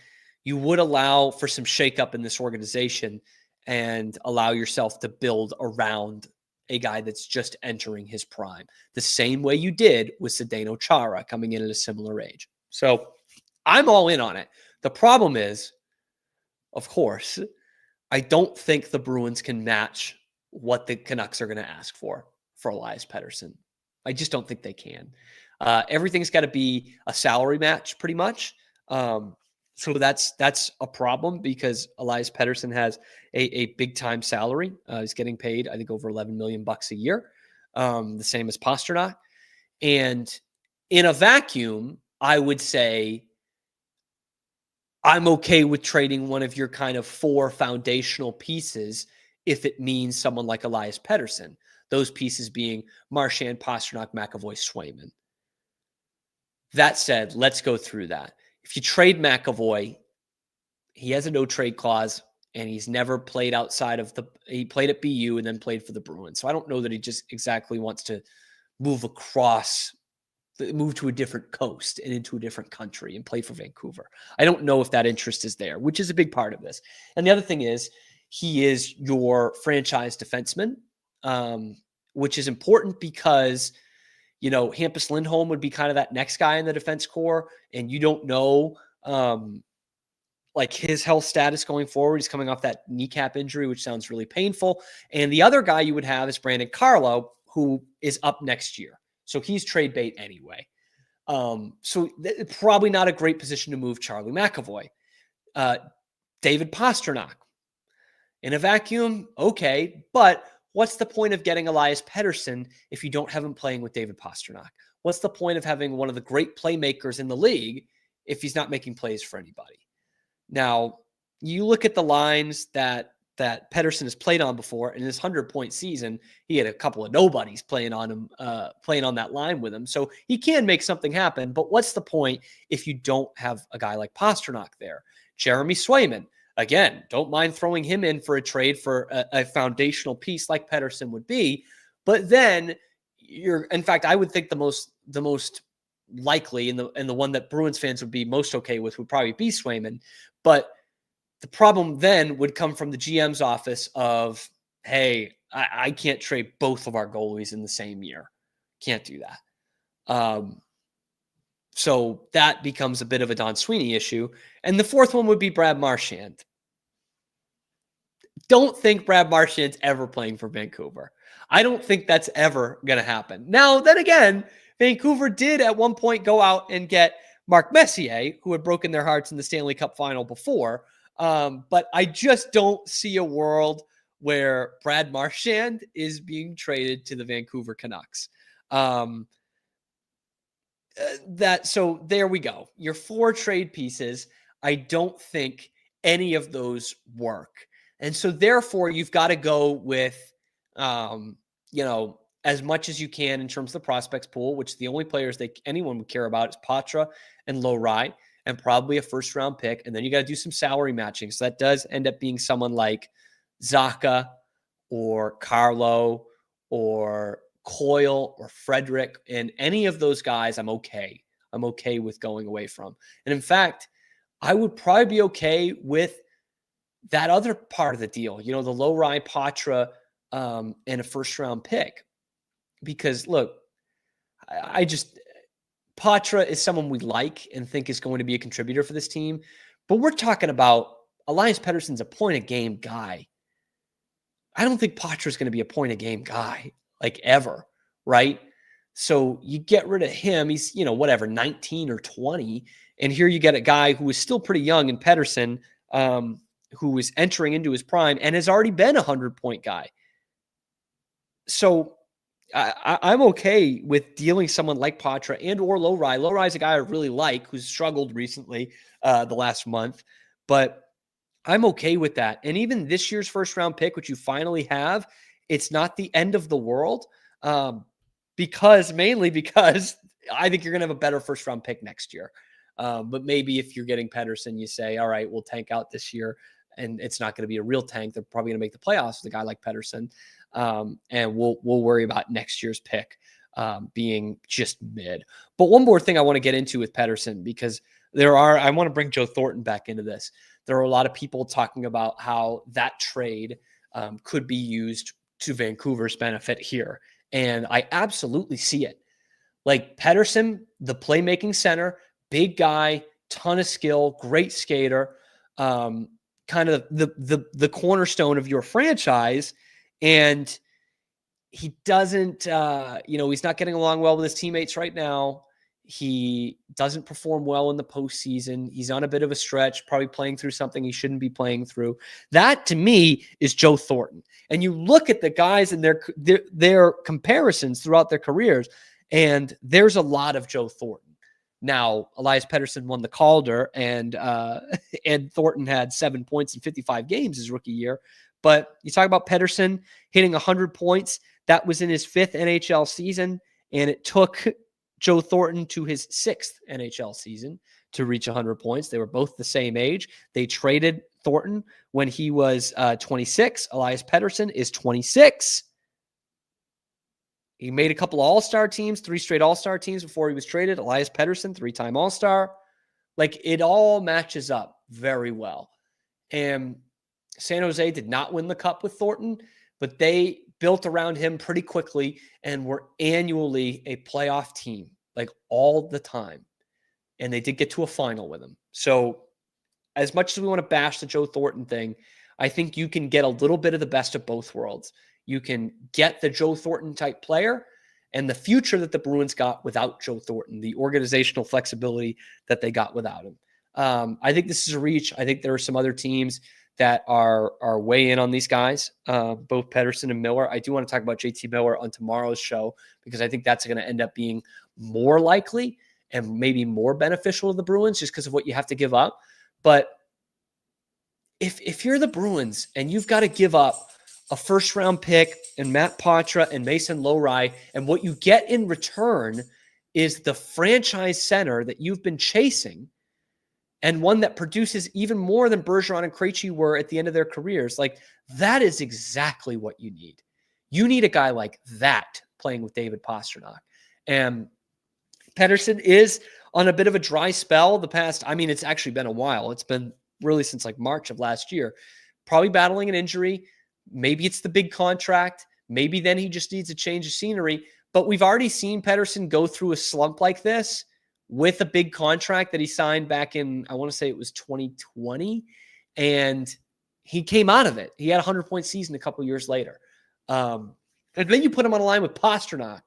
you would allow for some shakeup in this organization and allow yourself to build around a guy that's just entering his prime, the same way you did with Zdeno Chara coming in at a similar age. So I'm all in on it. The problem is, of course, I don't think the Bruins can match what the Canucks are going to ask for Elias Pettersson. I just don't think they can. Everything's got to be a salary match pretty much. So that's a problem because Elias Pettersson has a big time salary. He's getting paid, I think, over $11 million a year, the same as Pastrnak. And in a vacuum, I would say I'm okay with trading one of your kind of 4 foundational pieces if it means someone like Elias Pettersson. Those pieces being Marchand, Pastrnak, McAvoy, Swayman. That said, let's go through that. If you trade McAvoy, he has a no-trade clause, and he's never played outside of he played at BU and then played for the Bruins. So I don't know that he just exactly wants to move to a different coast and into a different country and play for Vancouver. I don't know if that interest is there, which is a big part of this. And the other thing is he is your franchise defenseman, which is important because, Hampus Lindholm would be kind of that next guy in the defense core, and you don't know his health status going forward. He's coming off that kneecap injury, which sounds really painful. And the other guy you would have is Brandon Carlo, who is up next year. So he's trade bait anyway. Probably not a great position to move Charlie McAvoy. David Pastrnak. In a vacuum, okay, but what's the point of getting Elias Pettersson if you don't have him playing with David Pastrnak? What's the point of having one of the great playmakers in the league if he's not making plays for anybody? Now, you look at the lines that Pettersson has played on before. In his 100-point season, he had a couple of nobodies playing on that line with him. So he can make something happen, but what's the point if you don't have a guy like Pastrnak there? Jeremy Swayman, again, don't mind throwing him in for a trade for a foundational piece like Pettersson would be, but then in fact, I would think the most likely and the one that Bruins fans would be most okay with would probably be Swayman, but the problem then would come from the GM's office of, hey, I can't trade both of our goalies in the same year. Can't do that. So that becomes a bit of a Don Sweeney issue. And the fourth one would be Brad Marchand. Don't think Brad Marchand's ever playing for Vancouver. I don't think that's ever going to happen. Now, then again, Vancouver did at one point go out and get Mark Messier, who had broken their hearts in the Stanley Cup final before. But I just don't see a world where Brad Marchand is being traded to the Vancouver Canucks. So there we go. Your 4 trade pieces, I don't think any of those work. And so therefore you've got to go with, as much as you can in terms of the prospects pool, which the only players anyone would care about is Patra and Lohrei, and probably a first-round pick. And then you got to do some salary matching. So that does end up being someone like Zacha or Carlo or Coyle or Frederick. And any of those guys, I'm okay. I'm okay with going away from. And in fact, I would probably be okay with that other part of the deal, the Lohrei, Patra, and a first-round pick. Because, look, Patra is someone we like and think is going to be a contributor for this team. But we're talking about Elias Pettersson's a point-a-game guy. I don't think Patra is going to be a point-a-game guy, ever, right? So you get rid of him. He's, 19 or 20. And here you get a guy who is still pretty young in Pettersson, who is entering into his prime and has already been a 100-point guy. So I'm okay with dealing someone like Patra and or Lohrei. Lohrei's a guy I really like who's struggled recently the last month, but I'm okay with that. And even this year's first round pick, which you finally have, it's not the end of the world mainly because I think you're going to have a better first round pick next year. But maybe if you're getting Pettersson, you say, all right, we'll tank out this year. And it's not going to be a real tank. They're probably going to make the playoffs with a guy like Pettersson. And we'll worry about next year's pick being just mid. But one more thing I want to get into with Pettersson, because I want to bring Joe Thornton back into this. There are a lot of people talking about how that trade could be used to Vancouver's benefit here. And I absolutely see it. Like Pettersson, the playmaking center, big guy, ton of skill, great skater, kind of the cornerstone of your franchise. And he doesn't, he's not getting along well with his teammates right now. He doesn't perform well in the postseason. He's on a bit of a stretch, probably playing through something he shouldn't be playing through. That, to me, is Joe Thornton. And you look at the guys and their comparisons throughout their careers, and there's a lot of Joe Thornton. Now, Elias Pettersson won the Calder, and Thornton had 7 points in 55 games his rookie year. But you talk about Pettersson hitting 100 points. That was in his 5th NHL season, and it took Joe Thornton to his 6th NHL season to reach 100 points. They were both the same age. They traded Thornton when he was 26. Elias Pettersson is 26. He made a couple of all-star teams, 3 straight all-star teams before he was traded. Elias Pettersson, 3-time all-star. Like, it all matches up very well. And San Jose did not win the cup with Thornton, but they built around him pretty quickly and were annually a playoff team, like all the time. And they did get to a final with him. So as much as we want to bash the Joe Thornton thing, I think you can get a little bit of the best of both worlds. You can get the Joe Thornton type player and the future that the Bruins got without Joe Thornton, the organizational flexibility that they got without him. I think this is a reach. I think there are some other teams that are way in on these guys, both Pettersson and Miller. I do want to talk about JT Miller on tomorrow's show because I think that's going to end up being more likely and maybe more beneficial to the Bruins just because of what you have to give up. But if you're the Bruins and you've got to give up a first-round pick and Matt Patra and Mason Lohrei, and what you get in return is the franchise center that you've been chasing, and one that produces even more than Bergeron and Krejci were at the end of their careers. Like, that is exactly what you need. You need a guy like that playing with David Pastrnak. And Pettersson is on a bit of a dry spell it's actually been a while. It's been really since like March of last year, probably battling an injury. Maybe it's the big contract. Maybe then he just needs a change of scenery. But we've already seen Pettersson go through a slump like this with a big contract that he signed back in, I want to say it was 2020. And he came out of it. He had a 100-point season a couple years later. And then you put him on a line with Pastrnak.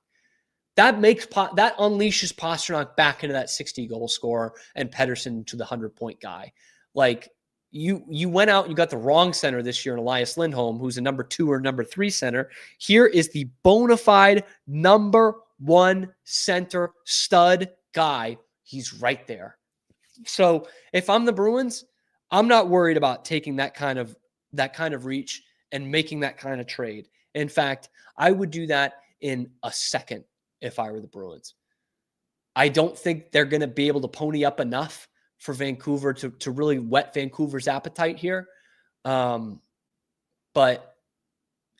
That unleashes Pastrnak back into that 60-goal scorer and Pettersson to the 100-point guy. Like, you went out and you got the wrong center this year in Elias Lindholm, who's a number 2 or number 3 center. Here is the bona fide number 1 center stud guy. He's right there. So if I'm the Bruins, I'm not worried about taking that kind of reach and making that kind of trade. In fact, I would do that in a second if I were the Bruins. I don't think they're going to be able to pony up enough for Vancouver to really whet Vancouver's appetite here. But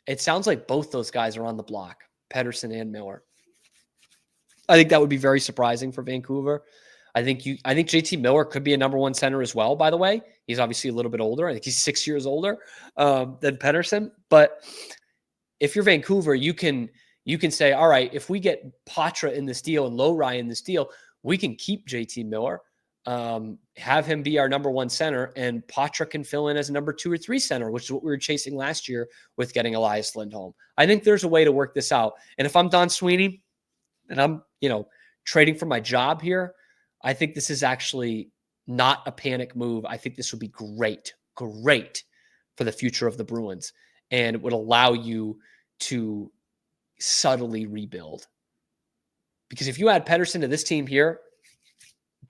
it sounds like both those guys are on the block, Pettersson and Miller. I think that would be very surprising for Vancouver. I think JT Miller could be a number 1 center as well, by the way. He's obviously a little bit older. I think he's 6 years older than Pettersson. But if you're Vancouver, you can say, all right, if we get Patra in this deal and Lohrei in this deal, we can keep JT Miller, have him be our number 1 center, and Patra can fill in as a number 2 or 3 center, which is what we were chasing last year with getting Elias Lindholm. I think there's a way to work this out. And if I'm Don Sweeney and I'm, trading for my job here, I think this is actually not a panic move. I think this would be great for the future of the Bruins. And it would allow you to subtly rebuild. Because if you add Pettersson to this team here,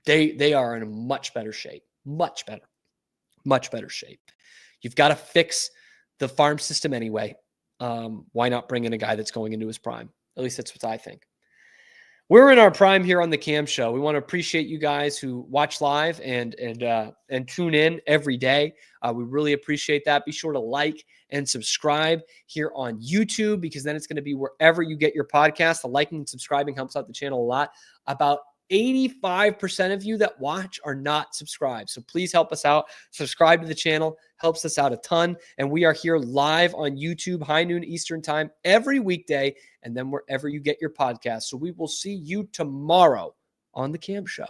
they are in a much better shape. Much better shape. You've got to fix the farm system anyway. Why not bring in a guy that's going into his prime? At least that's what I think. We're in our prime here on the Cam Show. We want to appreciate you guys who watch live and tune in every day. We really appreciate that. Be sure to like and subscribe here on YouTube, because then it's going to be wherever you get your podcast. The liking and subscribing helps out the channel a lot. About 85% of you that watch are not subscribed. So please help us out. Subscribe to the channel. Helps us out a ton. And we are here live on YouTube, high noon Eastern time, every weekday, and then wherever you get your podcast. So we will see you tomorrow on the Cam Show.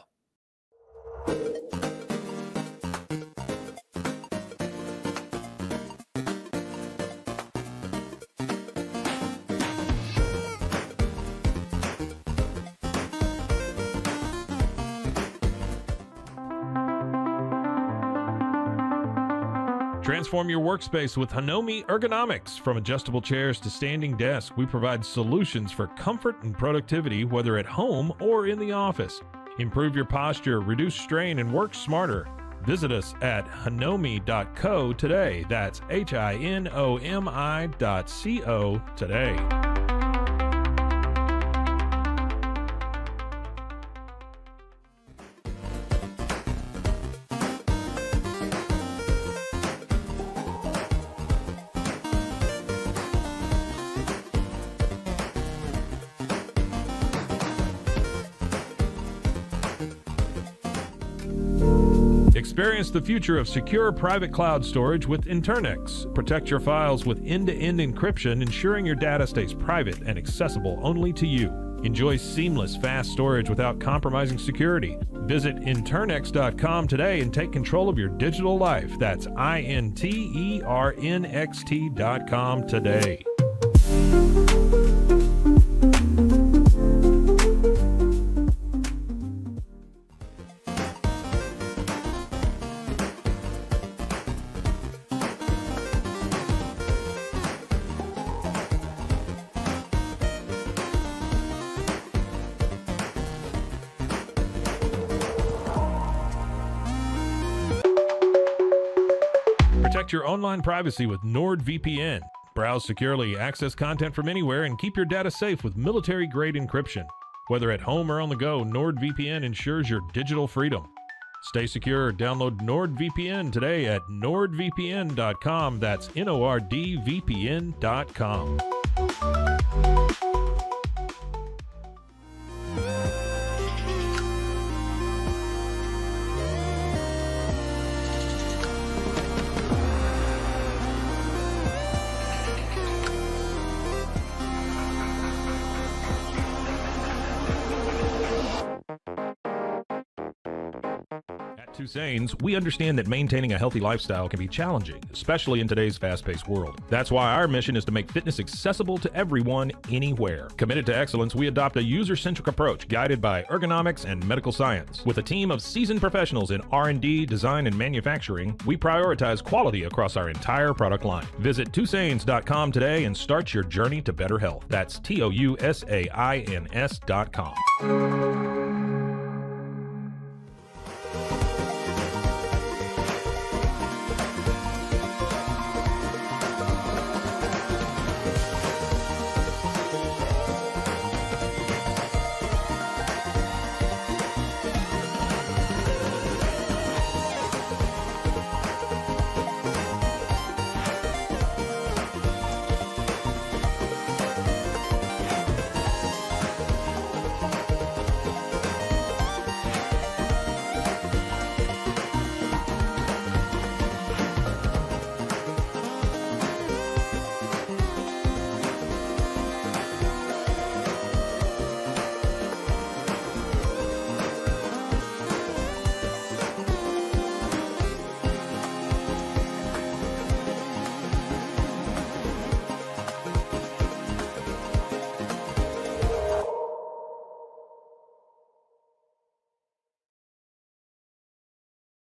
Transform your workspace with Hanomi Ergonomics. From adjustable chairs to standing desks, we provide solutions for comfort and productivity, whether at home or in the office. Improve your posture, reduce strain, and work smarter. Visit us at hanomi.co today. That's HINOMI.co today. Experience the future of secure private cloud storage with Internex. Protect your files with end-to-end encryption, ensuring your data stays private and accessible only to you. Enjoy seamless, fast storage without compromising security. Visit Internex.com today and take control of your digital life. That's INTERNXT.com today. Protect your online privacy with NordVPN. Browse securely, access content from anywhere, and keep your data safe with military-grade encryption. Whether at home or on the go, NordVPN ensures your digital freedom. Stay secure. Download NordVPN today at nordvpn.com. That's NORDVPN.com. Tusains, we understand that maintaining a healthy lifestyle can be challenging, especially in today's fast-paced world. That's why our mission is to make fitness accessible to everyone, anywhere. Committed to excellence, we adopt a user-centric approach guided by ergonomics and medical science. With a team of seasoned professionals in R&D, design, and manufacturing, we prioritize quality across our entire product line. Visit Tusains.com today and start your journey to better health. That's TOUSAINS.com.